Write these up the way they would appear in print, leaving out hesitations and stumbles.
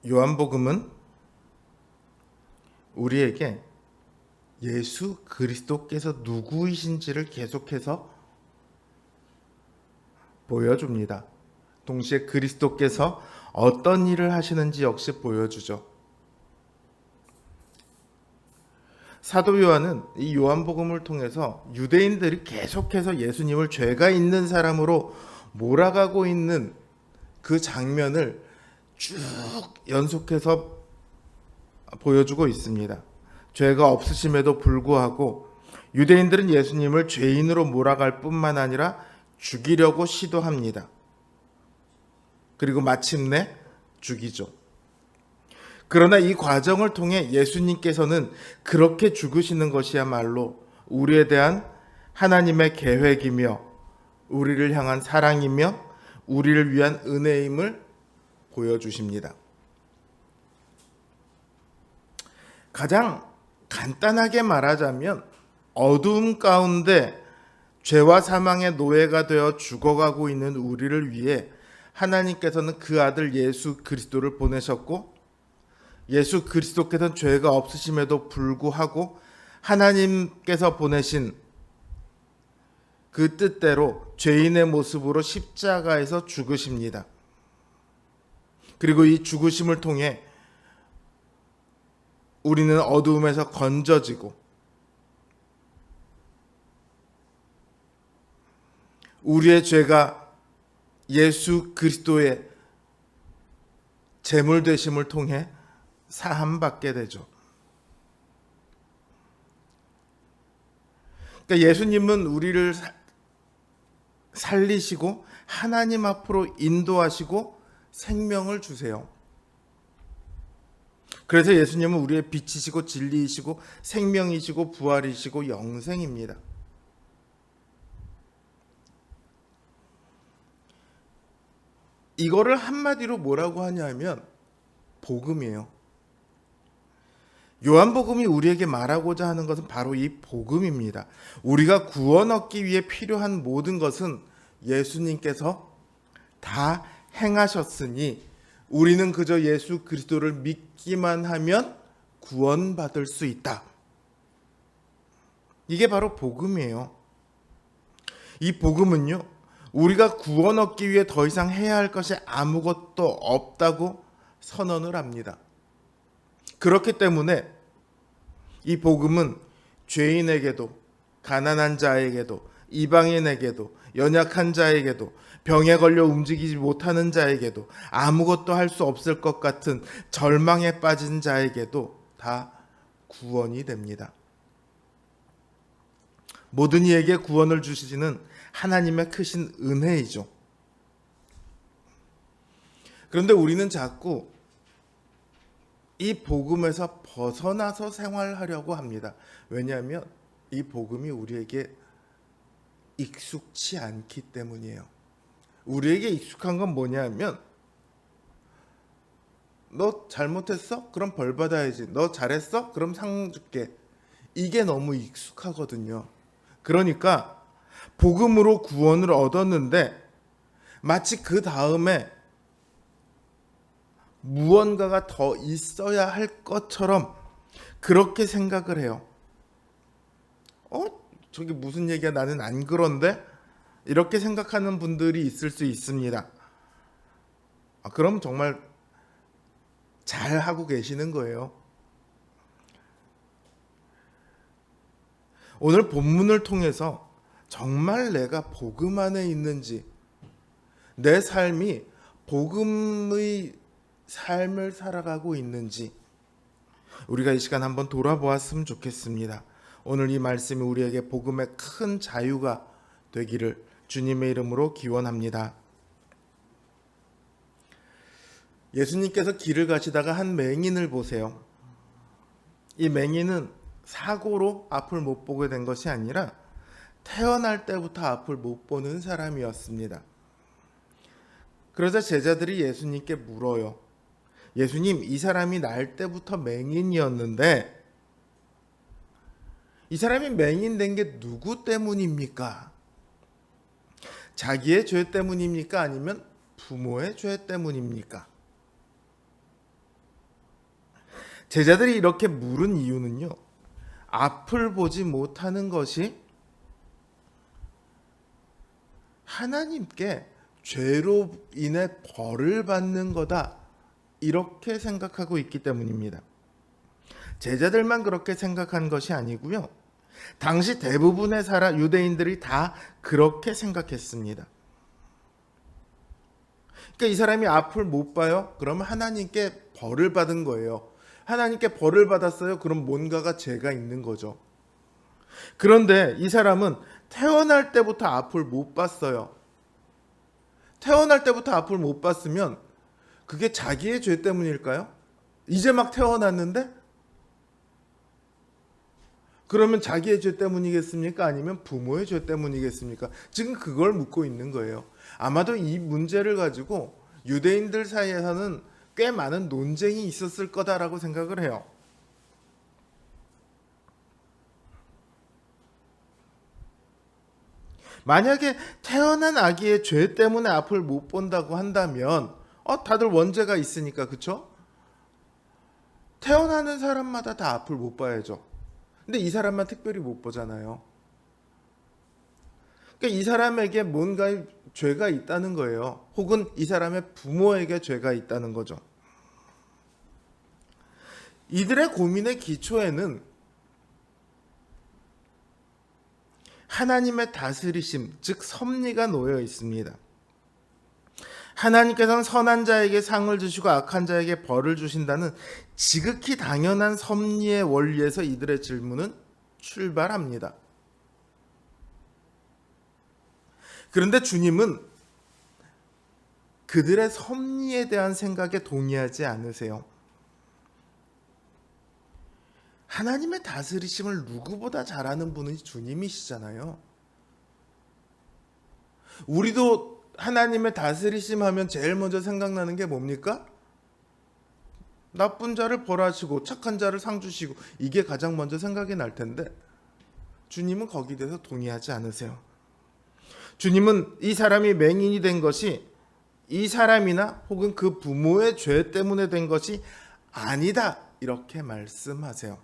요한복음은 우리에게 예수 그리스도께서 누구이신지를 계속해서 보여줍니다. 동시에 그리스도께서 어떤 일을 하시는지 역시 보여주죠. 사도 요한은 이 요한복음을 통해서 유대인들이 계속해서 예수님을 죄가 있는 사람으로 몰아가고 있는 그 장면을 쭉 연속해서 보여주고 있습니다. 죄가 없으심에도 불구하고 유대인들은 예수님을 죄인으로 몰아갈 뿐만 아니라 죽이려고 시도합니다. 그리고 마침내 죽이죠. 그러나 이 과정을 통해 예수님께서는 그렇게 죽으시는 것이야말로 우리에 대한 하나님의 계획이며 우리를 향한 사랑이며 우리를 위한 은혜임을 보여주십니다. 가장 간단하게 말하자면 어두움 가운데 죄와 사망의 노예가 되어 죽어가고 있는 우리를 위해 하나님께서는 그 아들 예수 그리스도를 보내셨고 예수 그리스도께서는 죄가 없으심에도 불구하고 하나님께서 보내신 그 뜻대로 죄인의 모습으로 십자가에서 죽으십니다. 그리고 이 죽으심을 통해 우리는 어두움에서 건져지고 우리의 죄가 예수 그리스도의 제물 되심을 통해 사함받게 되죠. 그러니까 예수님은 우리를 살리시고 하나님 앞으로 인도하시고 생명을 주세요. 그래서 예수님은 우리의 빛이시고 진리이시고 생명이시고 부활이시고 영생입니다. 이거를 한마디로 뭐라고 하냐면 복음이에요. 요한복음이 우리에게 말하고자 하는 것은 바로 이 복음입니다. 우리가 구원 얻기 위해 필요한 모든 것은 예수님께서 다 행하셨으니 우리는 그저 예수 그리스도를 믿기만 하면 구원받을 수 있다. 이게 바로 복음이에요. 이 복음은요, 우리가 구원 얻기 위해 더 이상 해야 할 것이 아무것도 없다고 선언을 합니다. 그렇기 때문에 이 복음은 죄인에게도 가난한 자에게도 이방인에게도 연약한 자에게도 병에 걸려 움직이지 못하는 자에게도 아무것도 할 수 없을 것 같은 절망에 빠진 자에게도 다 구원이 됩니다. 모든 이에게 구원을 주시는 하나님의 크신 은혜이죠. 그런데 우리는 자꾸 이 복음에서 벗어나서 생활하려고 합니다. 왜냐하면 이 복음이 우리에게 익숙치 않기 때문이에요. 우리에게 익숙한 건 뭐냐면 너 잘못했어? 그럼 벌 받아야지. 너 잘했어? 그럼 상 줄게. 이게 너무 익숙하거든요. 그러니까 복음으로 구원을 얻었는데 마치 그 다음에 무언가가 더 있어야 할 것처럼 그렇게 생각을 해요. 저게 무슨 얘기야? 나는 안 그런데? 이렇게 생각하는 분들이 있을 수 있습니다. 그럼 정말 잘 하고 계시는 거예요. 오늘 본문을 통해서 정말 내가 복음 안에 있는지, 내 삶이 복음의 삶을 살아가고 있는지 우리가 이 시간 한번 돌아보았으면 좋겠습니다. 오늘 이 말씀이 우리에게 복음의 큰 자유가 되기를 주님의 이름으로 기원합니다. 예수님께서 길을 가시다가 한 맹인을 보세요. 이 맹인은 사고로 앞을 못 보게 된 것이 아니라 태어날 때부터 앞을 못 보는 사람이었습니다. 그러자 제자들이 예수님께 물어요. 예수님, 이 사람이 날 때부터 맹인이었는데 이 사람이 맹인 된 게 누구 때문입니까? 자기의 죄 때문입니까? 아니면 부모의 죄 때문입니까? 제자들이 이렇게 물은 이유는요, 앞을 보지 못하는 것이 하나님께 죄로 인해 벌을 받는 거다, 이렇게 생각하고 있기 때문입니다. 제자들만 그렇게 생각한 것이 아니고요, 당시 대부분의 유대인들이 다 그렇게 생각했습니다. 그러니까 이 사람이 앞을 못 봐요? 그러면 하나님께 벌을 받은 거예요. 하나님께 벌을 받았어요? 그럼 뭔가가 죄가 있는 거죠. 그런데 이 사람은 태어날 때부터 앞을 못 봤어요. 태어날 때부터 앞을 못 봤으면 그게 자기의 죄 때문일까요? 이제 막 태어났는데? 그러면 자기의 죄 때문이겠습니까? 아니면 부모의 죄 때문이겠습니까? 지금 그걸 묻고 있는 거예요. 아마도 이 문제를 가지고 유대인들 사이에서는 꽤 많은 논쟁이 있었을 거다라고 생각을 해요. 만약에 태어난 아기의 죄 때문에 앞을 못 본다고 한다면 다들 원죄가 있으니까, 그쵸? 태어나는 사람마다 다 앞을 못 봐야죠. 근데 이 사람만 특별히 못 보잖아요. 그러니까 이 사람에게 뭔가 죄가 있다는 거예요. 혹은 이 사람의 부모에게 죄가 있다는 거죠. 이들의 고민의 기초에는 하나님의 다스리심, 즉 섭리가 놓여 있습니다. 하나님께서는 선한 자에게 상을 주시고 악한 자에게 벌을 주신다는 지극히 당연한 섭리의 원리에서 이들의 질문은 출발합니다. 그런데 주님은 그들의 섭리에 대한 생각에 동의하지 않으세요. 하나님의 다스리심을 누구보다 잘 아는 분은 주님이시잖아요. 우리도 하나님의 다스리심 하면 제일 먼저 생각나는 게 뭡니까? 나쁜 자를 벌하시고 착한 자를 상 주시고, 이게 가장 먼저 생각이 날 텐데 주님은 거기에 대해서 동의하지 않으세요. 주님은 이 사람이 맹인이 된 것이 이 사람이나 혹은 그 부모의 죄 때문에 된 것이 아니다, 이렇게 말씀하세요.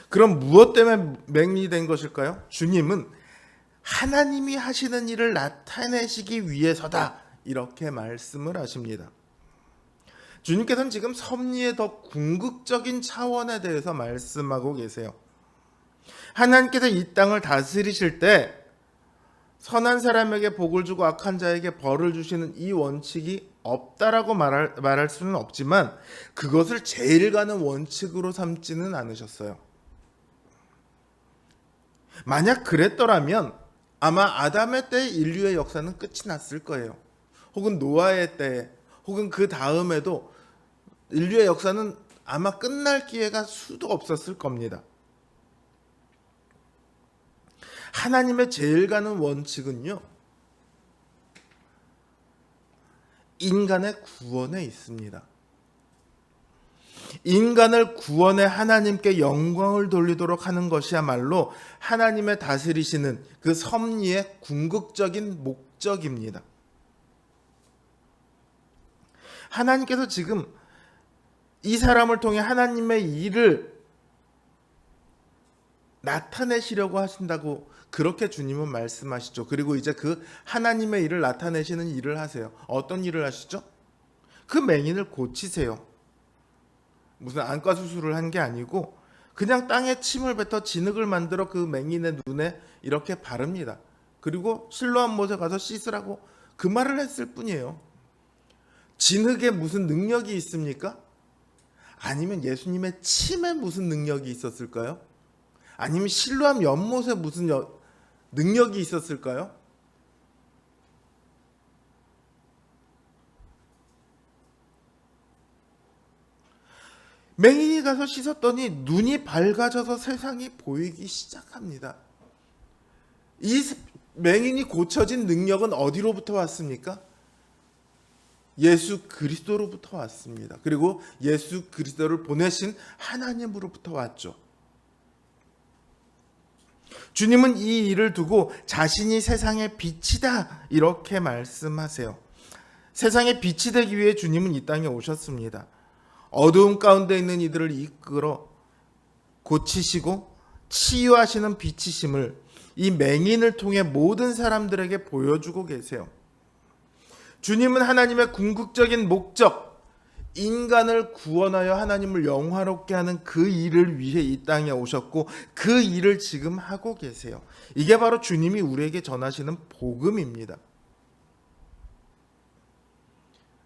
그럼 무엇 때문에 맹인이 된 것일까요? 주님은 하나님이 하시는 일을 나타내시기 위해서다, 이렇게 말씀을 하십니다. 주님께서는 지금 섭리의 더 궁극적인 차원에 대해서 말씀하고 계세요. 하나님께서 이 땅을 다스리실 때 선한 사람에게 복을 주고 악한 자에게 벌을 주시는 이 원칙이 없다라고 말할 수는 없지만 그것을 제일 가는 원칙으로 삼지는 않으셨어요. 만약 그랬더라면 아마 아담의 때 인류의 역사는 끝이 났을 거예요. 혹은 노아의 때, 혹은 그 다음에도 인류의 역사는 아마 끝날 기회가 수도 없었을 겁니다. 하나님의 제일 가는 원칙은요, 인간의 구원에 있습니다. 인간을 구원해 하나님께 영광을 돌리도록 하는 것이야말로 하나님의 다스리시는 그 섭리의 궁극적인 목적입니다. 하나님께서 지금 이 사람을 통해 하나님의 일을 나타내시려고 하신다고 그렇게 주님은 말씀하시죠. 그리고 이제 그 하나님의 일을 나타내시는 일을 하세요. 어떤 일을 하시죠? 그 맹인을 고치세요. 무슨 안과 수술을 한 게 아니고 그냥 땅에 침을 뱉어 진흙을 만들어 그 맹인의 눈에 이렇게 바릅니다. 그리고 실로암 못에 가서 씻으라고 그 말을 했을 뿐이에요. 진흙에 무슨 능력이 있습니까? 아니면 예수님의 침에 무슨 능력이 있었을까요? 아니면 실로암 연못에 무슨 능력이 있었을까요? 맹인이 가서 씻었더니 눈이 밝아져서 세상이 보이기 시작합니다. 이 맹인이 고쳐진 능력은 어디로부터 왔습니까? 예수 그리스도로부터 왔습니다. 그리고 예수 그리스도를 보내신 하나님으로부터 왔죠. 주님은 이 일을 두고 자신이 세상의 빛이다, 이렇게 말씀하세요. 세상의 빛이 되기 위해 주님은 이 땅에 오셨습니다. 어두움 가운데 있는 이들을 이끌어 고치시고 치유하시는 빛이심을 이 맹인을 통해 모든 사람들에게 보여주고 계세요. 주님은 하나님의 궁극적인 목적, 인간을 구원하여 하나님을 영화롭게 하는 그 일을 위해 이 땅에 오셨고 그 일을 지금 하고 계세요. 이게 바로 주님이 우리에게 전하시는 복음입니다.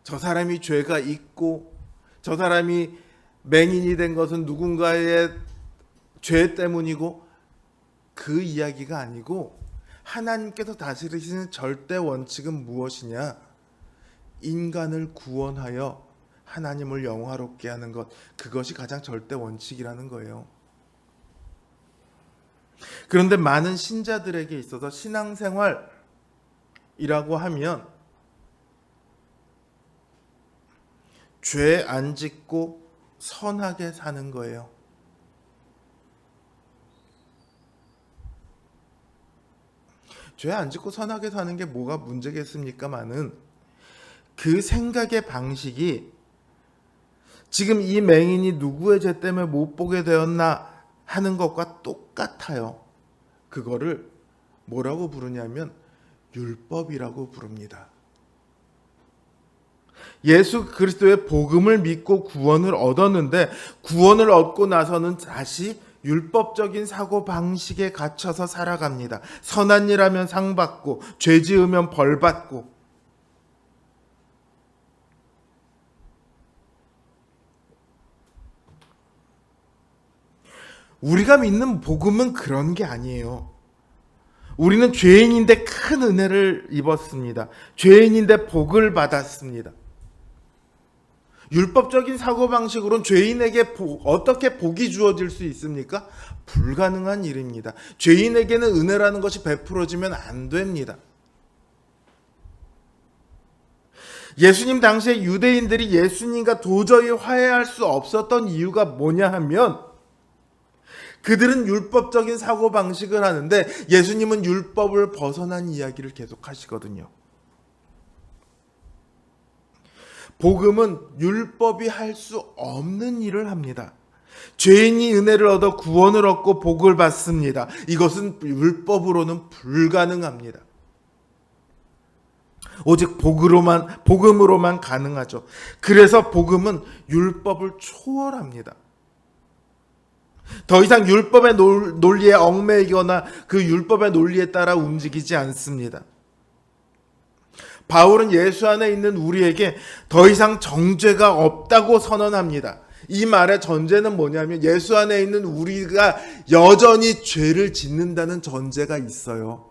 저 사람이 죄가 있고 저 사람이 맹인이 된 것은 누군가의 죄 때문이고 그 이야기가 아니고 하나님께서 다스리시는 절대 원칙은 무엇이냐? 인간을 구원하여 하나님을 영화롭게 하는 것, 그것이 가장 절대 원칙이라는 거예요. 그런데 많은 신자들에게 있어서 신앙생활이라고 하면 죄 안 짓고 선하게 사는 거예요. 죄 안 짓고 선하게 사는 게 뭐가 문제겠습니까마는 그 생각의 방식이 지금 이 맹인이 누구의 죄 때문에 못 보게 되었나 하는 것과 똑같아요. 그거를 뭐라고 부르냐면 율법이라고 부릅니다. 예수 그리스도의 복음을 믿고 구원을 얻었는데 구원을 얻고 나서는 다시 율법적인 사고 방식에 갇혀서 살아갑니다. 선한 일 하면 상 받고 죄 지으면 벌 받고. 우리가 믿는 복음은 그런 게 아니에요. 우리는 죄인인데 큰 은혜를 입었습니다. 죄인인데 복을 받았습니다. 율법적인 사고방식으로는 죄인에게 어떻게 복이 주어질 수 있습니까? 불가능한 일입니다. 죄인에게는 은혜라는 것이 베풀어지면 안 됩니다. 예수님 당시에 유대인들이 예수님과 도저히 화해할 수 없었던 이유가 뭐냐 하면 그들은 율법적인 사고방식을 하는데 예수님은 율법을 벗어난 이야기를 계속 하시거든요. 복음은 율법이 할 수 없는 일을 합니다. 죄인이 은혜를 얻어 구원을 얻고 복을 받습니다. 이것은 율법으로는 불가능합니다. 오직 복음으로만 가능하죠. 그래서 복음은 율법을 초월합니다. 더 이상 율법의 논리에 얽매이거나 그 율법의 논리에 따라 움직이지 않습니다. 바울은 예수 안에 있는 우리에게 더 이상 정죄가 없다고 선언합니다. 이 말의 전제는 뭐냐면 예수 안에 있는 우리가 여전히 죄를 짓는다는 전제가 있어요.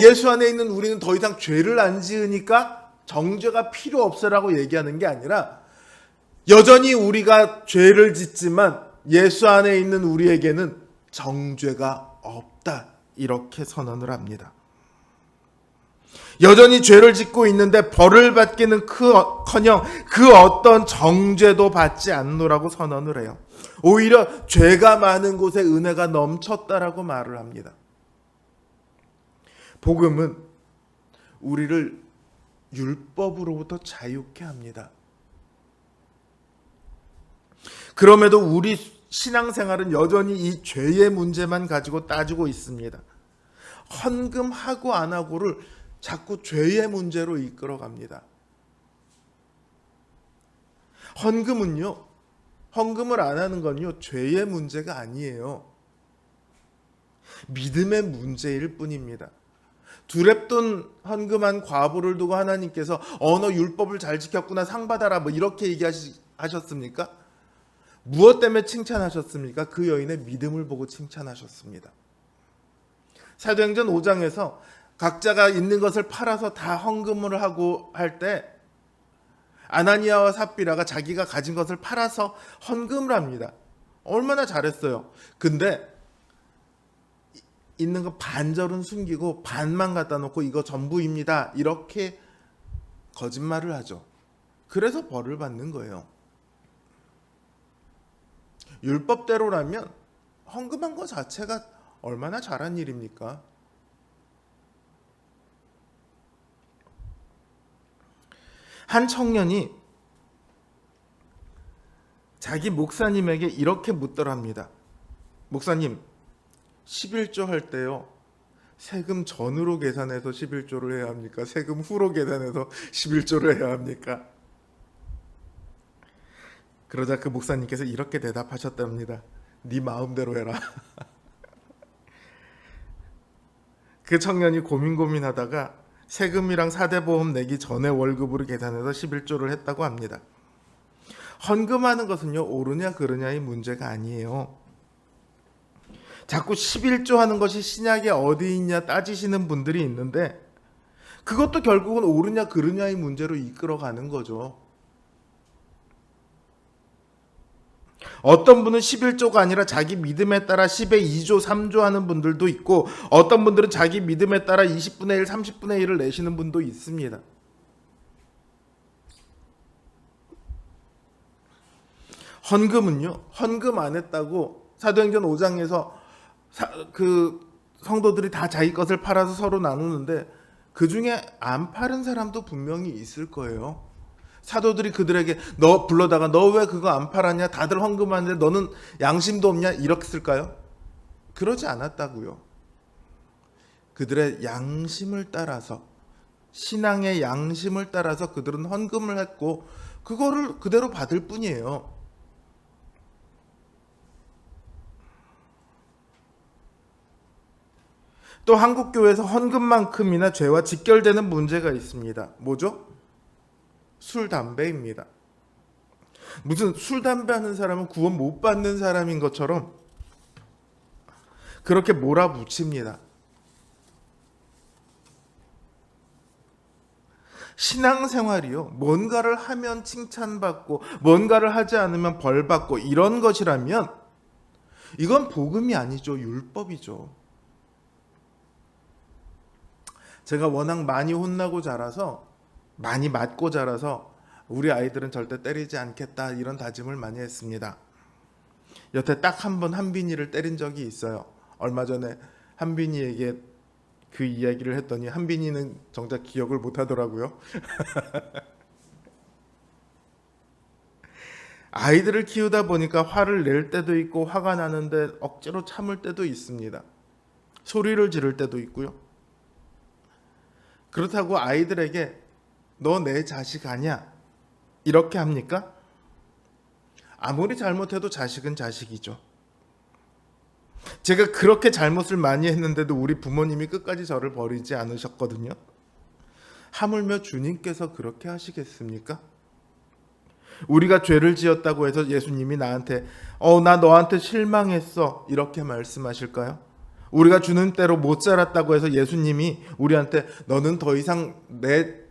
예수 안에 있는 우리는 더 이상 죄를 안 지으니까 정죄가 필요 없어라고 얘기하는 게 아니라 여전히 우리가 죄를 짓지만 예수 안에 있는 우리에게는 정죄가 없다. 이렇게 선언을 합니다. 여전히 죄를 짓고 있는데 벌을 받기는 커녕 그 어떤 정죄도 받지 않노라고 선언을 해요. 오히려 죄가 많은 곳에 은혜가 넘쳤다라고 말을 합니다. 복음은 우리를 율법으로부터 자유케 합니다. 그럼에도 우리 신앙생활은 여전히 이 죄의 문제만 가지고 따지고 있습니다. 헌금하고 안 하고를 자꾸 죄의 문제로 이끌어갑니다. 헌금을 안 하는 건요, 죄의 문제가 아니에요. 믿음의 문제일 뿐입니다. 두렙돈 헌금한 과부를 두고 하나님께서 너 율법을 잘 지켰구나 상 받아라 이렇게 얘기하셨습니까? 무엇 때문에 칭찬하셨습니까? 그 여인의 믿음을 보고 칭찬하셨습니다. 사도행전 5장에서 각자가 있는 것을 팔아서 다 헌금을 하고 할 때 아나니아와 삽비라가 자기가 가진 것을 팔아서 헌금을 합니다. 얼마나 잘했어요. 근데 있는 거 반절은 숨기고 반만 갖다 놓고 이거 전부입니다. 이렇게 거짓말을 하죠. 그래서 벌을 받는 거예요. 율법대로라면 헌금한 것 자체가 얼마나 잘한 일입니까? 한 청년이 자기 목사님에게 이렇게 묻더랍니다. 목사님, 11조 할 때요, 세금 전으로 계산해서 11조를 해야 합니까? 세금 후로 계산해서 11조를 해야 합니까? 그러자 그 목사님께서 이렇게 대답하셨답니다. 네 마음대로 해라. 그 청년이 고민하다가 세금이랑 사대보험 내기 전에 월급으로 계산해서 11조를 했다고 합니다. 헌금하는 것은요, 옳으냐 그르냐의 문제가 아니에요. 자꾸 11조 하는 것이 신약에 어디 있냐 따지시는 분들이 있는데, 그것도 결국은 옳으냐 그르냐의 문제로 이끌어가는 거죠. 어떤 분은 11조가 아니라 자기 믿음에 따라 10에 2조, 3조 하는 분들도 있고, 어떤 분들은 자기 믿음에 따라 20분의 1, 30분의 1을 내시는 분도 있습니다. 헌금은요, 헌금 안 했다고 사도행전 5장에서 그 성도들이 다 자기 것을 팔아서 서로 나누는데, 그 중에 안 팔은 사람도 분명히 있을 거예요. 사도들이 그들에게 너 불러다가 너 왜 그거 안 팔았냐? 다들 헌금하는데 너는 양심도 없냐? 이렇게 쓸까요? 그러지 않았다고요. 그들의 양심을 따라서, 신앙의 양심을 따라서 그들은 헌금을 했고 그거를 그대로 받을 뿐이에요. 또 한국 교회에서 헌금만큼이나 죄와 직결되는 문제가 있습니다. 뭐죠? 술, 담배입니다. 무슨 술, 담배 하는 사람은 구원 못 받는 사람인 것처럼 그렇게 몰아붙입니다. 신앙생활이요, 뭔가를 하면 칭찬받고 뭔가를 하지 않으면 벌받고 이런 것이라면 이건 복음이 아니죠. 율법이죠. 제가 워낙 많이 혼나고 자라서, 많이 맞고 자라서 우리 아이들은 절대 때리지 않겠다 이런 다짐을 많이 했습니다. 여태 딱 한 번 한빈이를 때린 적이 있어요. 얼마 전에 한빈이에게 그 이야기를 했더니 한빈이는 정작 기억을 못 하더라고요. 아이들을 키우다 보니까 화를 낼 때도 있고 화가 나는데 억지로 참을 때도 있습니다. 소리를 지를 때도 있고요. 그렇다고 아이들에게 너 내 자식 아니야 이렇게 합니까? 아무리 잘못해도 자식은 자식이죠. 제가 그렇게 잘못을 많이 했는데도 우리 부모님이 끝까지 저를 버리지 않으셨거든요. 하물며 주님께서 그렇게 하시겠습니까? 우리가 죄를 지었다고 해서 예수님이 나한테 나 너한테 실망했어 이렇게 말씀하실까요? 우리가 주는 대로 못 살았다고 해서 예수님이 우리한테 너는 더 이상 내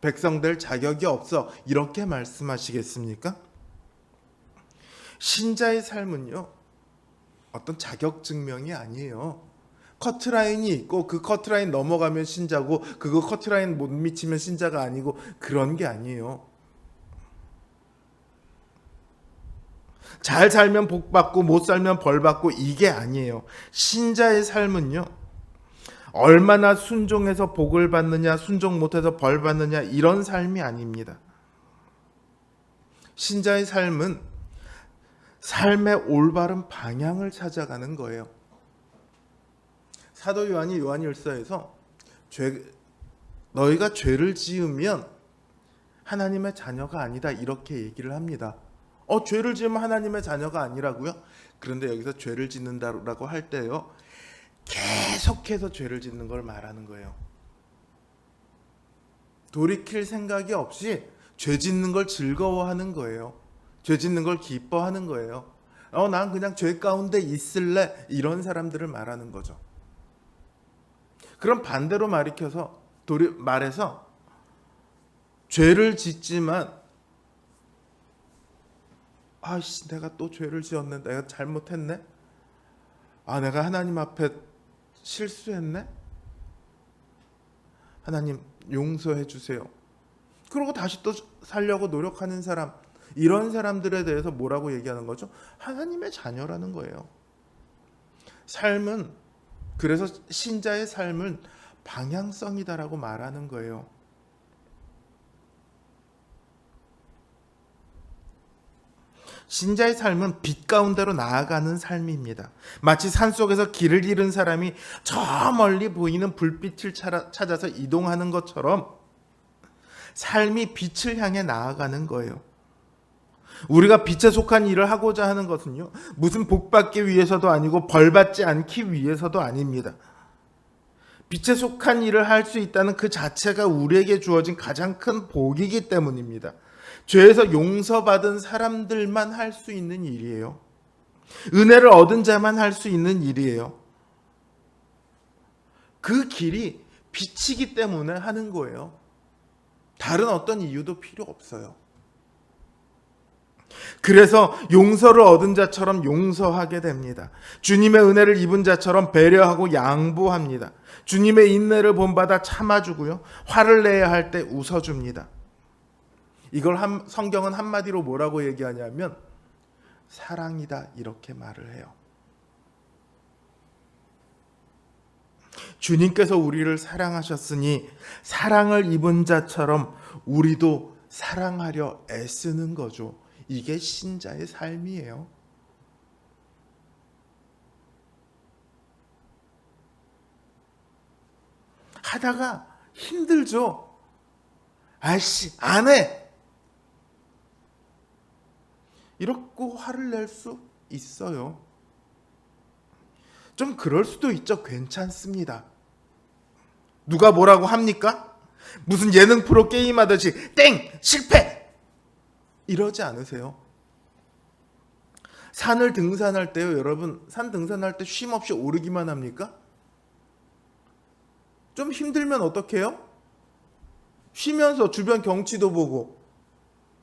백성 될 자격이 없어 이렇게 말씀하시겠습니까? 신자의 삶은요, 어떤 자격 증명이 아니에요. 커트라인이 있고 그 커트라인 넘어가면 신자고 그거 커트라인 못 미치면 신자가 아니고 그런 게 아니에요. 잘 살면 복 받고 못 살면 벌 받고 이게 아니에요. 신자의 삶은요, 얼마나 순종해서 복을 받느냐 순종 못해서 벌 받느냐 이런 삶이 아닙니다. 신자의 삶은 삶의 올바른 방향을 찾아가는 거예요. 사도 요한이 요한일서에서 너희가 죄를 지으면 하나님의 자녀가 아니다 이렇게 얘기를 합니다. 죄를 지으면 하나님의 자녀가 아니라고요? 그런데 여기서 죄를 짓는다라고 할 때요, 계속해서 죄를 짓는 걸 말하는 거예요. 돌이킬 생각이 없이 죄 짓는 걸 즐거워하는 거예요. 죄 짓는 걸 기뻐하는 거예요. 난 그냥 죄 가운데 있을래 이런 사람들을 말하는 거죠. 그럼 반대로 말해서 죄를 짓지만 내가 또 죄를 지었네. 내가 잘못했네. 내가 하나님 앞에 실수했네. 하나님 용서해 주세요. 그러고 다시 또 살려고 노력하는 사람, 이런 사람들에 대해서 뭐라고 얘기하는 거죠? 하나님의 자녀라는 거예요. 삶은, 그래서 신자의 삶은 방향성이다라고 말하는 거예요. 신자의 삶은 빛 가운데로 나아가는 삶입니다. 마치 산속에서 길을 잃은 사람이 저 멀리 보이는 불빛을 찾아서 이동하는 것처럼 삶이 빛을 향해 나아가는 거예요. 우리가 빛에 속한 일을 하고자 하는 것은요, 무슨 복받기 위해서도 아니고 벌받지 않기 위해서도 아닙니다. 빛에 속한 일을 할 수 있다는 그 자체가 우리에게 주어진 가장 큰 복이기 때문입니다. 죄에서 용서받은 사람들만 할 수 있는 일이에요. 은혜를 얻은 자만 할 수 있는 일이에요. 그 길이 빛이기 때문에 하는 거예요. 다른 어떤 이유도 필요 없어요. 그래서 용서를 얻은 자처럼 용서하게 됩니다. 주님의 은혜를 입은 자처럼 배려하고 양보합니다. 주님의 인내를 본받아 참아주고요. 화를 내야 할 때 웃어줍니다. 이걸 성경은 한마디로 뭐라고 얘기하냐면 사랑이다 이렇게 말을 해요. 주님께서 우리를 사랑하셨으니 사랑을 입은 자처럼 우리도 사랑하려 애쓰는 거죠. 이게 신자의 삶이에요. 하다가 힘들죠. 아이씨, 안 해. 이렇게 화를 낼 수 있어요. 좀 그럴 수도 있죠. 괜찮습니다. 누가 뭐라고 합니까? 무슨 예능 프로 게임하듯이 땡! 실패! 이러지 않으세요? 산을 등산할 때요, 여러분, 산 등산할 때 쉼 없이 오르기만 합니까? 좀 힘들면 어떻게 해요? 쉬면서 주변 경치도 보고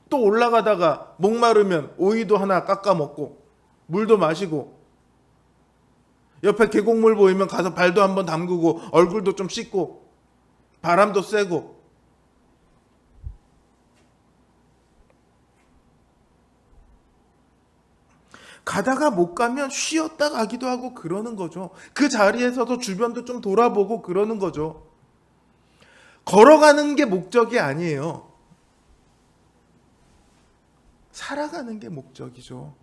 또 올라가다가 목마르면 오이도 하나 깎아 먹고 물도 마시고 옆에 계곡물 보이면 가서 발도 한번 담그고 얼굴도 좀 씻고 바람도 쐬고 가다가 못 가면 쉬었다 가기도 하고 그러는 거죠. 그 자리에서도 주변도 좀 돌아보고 그러는 거죠. 걸어가는 게 목적이 아니에요. 살아가는 게 목적이죠.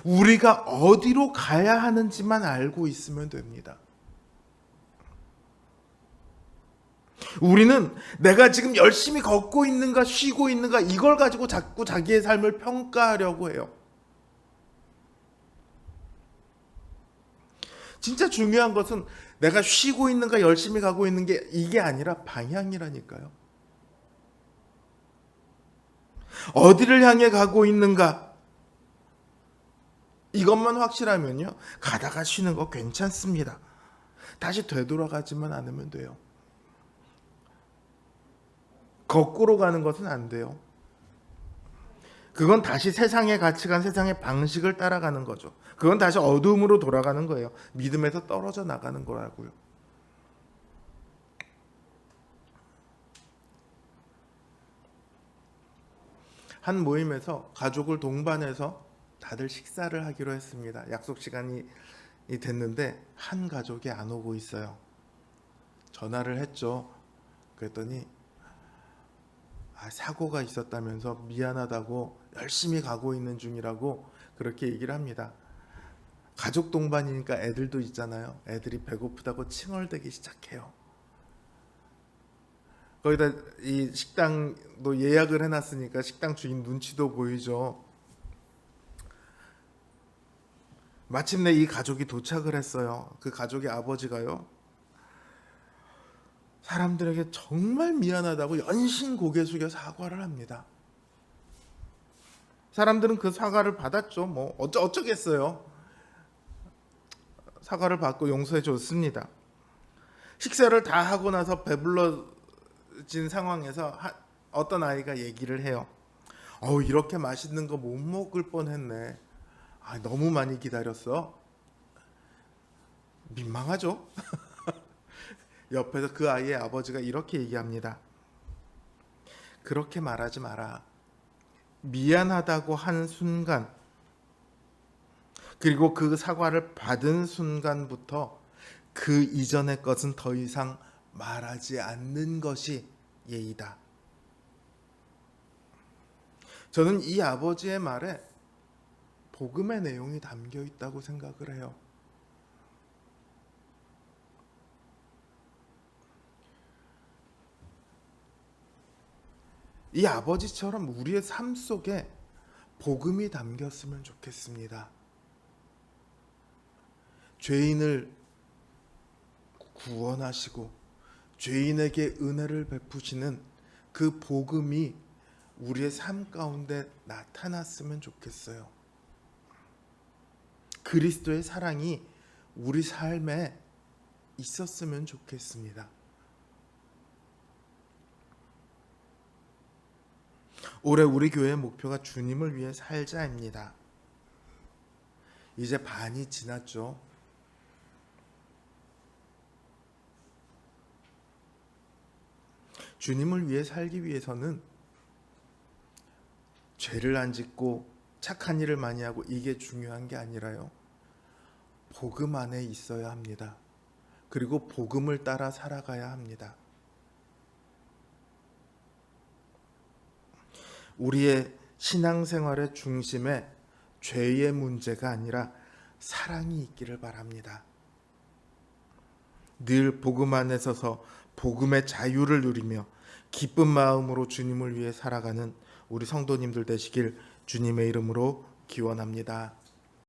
우리가 어디로 가야 하는지만 알고 있으면 됩니다. 우리는 내가 지금 열심히 걷고 있는가 쉬고 있는가 이걸 가지고 자꾸 자기의 삶을 평가하려고 해요. 진짜 중요한 것은 내가 쉬고 있는가 열심히 가고 있는 게 이게 아니라 방향이라니까요. 어디를 향해 가고 있는가 이것만 확실하면요, 가다가 쉬는 거 괜찮습니다. 다시 되돌아가지만 않으면 돼요. 거꾸로 가는 것은 안 돼요. 그건 다시 세상의 가치관, 세상의 방식을 따라가는 거죠. 그건 다시 어둠으로 돌아가는 거예요. 믿음에서 떨어져 나가는 거라고요. 한 모임에서 가족을 동반해서 다들 식사를 하기로 했습니다. 약속 시간이 됐는데 한 가족이 안 오고 있어요. 전화를 했죠. 그랬더니 사고가 있었다면서 미안하다고 열심히 가고 있는 중이라고 그렇게 얘기를 합니다. 가족 동반이니까 애들도 있잖아요. 애들이 배고프다고 칭얼대기 시작해요. 거기다 이 식당도 예약을 해놨으니까 식당 주인 눈치도 보이죠. 마침내 이 가족이 도착을 했어요. 그 가족의 아버지가요, 사람들에게 정말 미안하다고 연신 고개 숙여 사과를 합니다. 사람들은 그 사과를 받았죠. 뭐 어쩌겠어요. 사과를 받고 용서해 줬습니다. 식사를 다 하고 나서 배불러진 상황에서 어떤 아이가 얘기를 해요. 이렇게 맛있는 거 못 먹을 뻔했네. 너무 많이 기다렸어. 민망하죠. 옆에서 그 아이의 아버지가 이렇게 얘기합니다. 그렇게 말하지 마라. 미안하다고 한 순간, 그리고 그 사과를 받은 순간부터 그 이전의 것은 더 이상 말하지 않는 것이 예의다. 저는 이 아버지의 말에 복음의 내용이 담겨 있다고 생각을 해요. 이 아버지처럼 우리의 삶 속에 복음이 담겼으면 좋겠습니다. 죄인을 구원하시고 죄인에게 은혜를 베푸시는 그 복음이 우리의 삶 가운데 나타났으면 좋겠어요. 그리스도의 사랑이 우리 삶에 있었으면 좋겠습니다. 올해 우리 교회의 목표가 주님을 위해 살자입니다. 이제 반이 지났죠. 주님을 위해 살기 위해서는 죄를 안 짓고 착한 일을 많이 하고 이게 중요한 게 아니라요. 복음 안에 있어야 합니다. 그리고 복음을 따라 살아가야 합니다. 우리의 신앙생활의 중심에 죄의 문제가 아니라 사랑이 있기를 바랍니다. 늘 복음 안에 서서 복음의 자유를 누리며 기쁜 마음으로 주님을 위해 살아가는 우리 성도님들 되시길 주님의 이름으로 기원합니다.